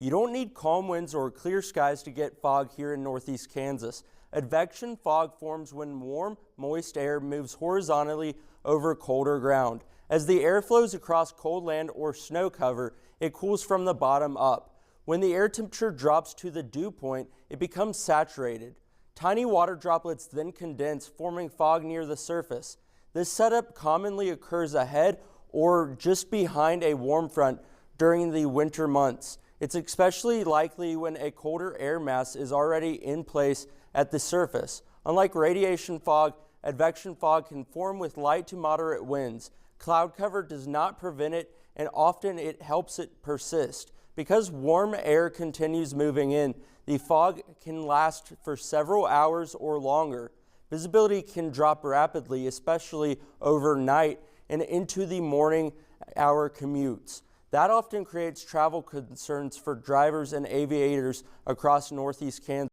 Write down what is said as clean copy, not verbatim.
You don't need calm winds or clear skies to get fog here in northeast Kansas. Advection fog forms when warm, moist air moves horizontally over colder ground. As the air flows across cold land or snow cover, it cools from the bottom up. When the air temperature drops to the dew point, it becomes saturated. Tiny water droplets then condense, forming fog near the surface. This setup commonly occurs ahead or just behind a warm front during the winter months. It's especially likely when a colder air mass is already in place at the surface. Unlike radiation fog, advection fog can form with light to moderate winds. Cloud cover does not prevent it, and often it helps it persist. Because warm air continues moving in, the fog can last for several hours or longer. Visibility can drop rapidly, especially overnight and into the morning hour commutes. That often creates travel concerns for drivers and aviators across northeast Kansas.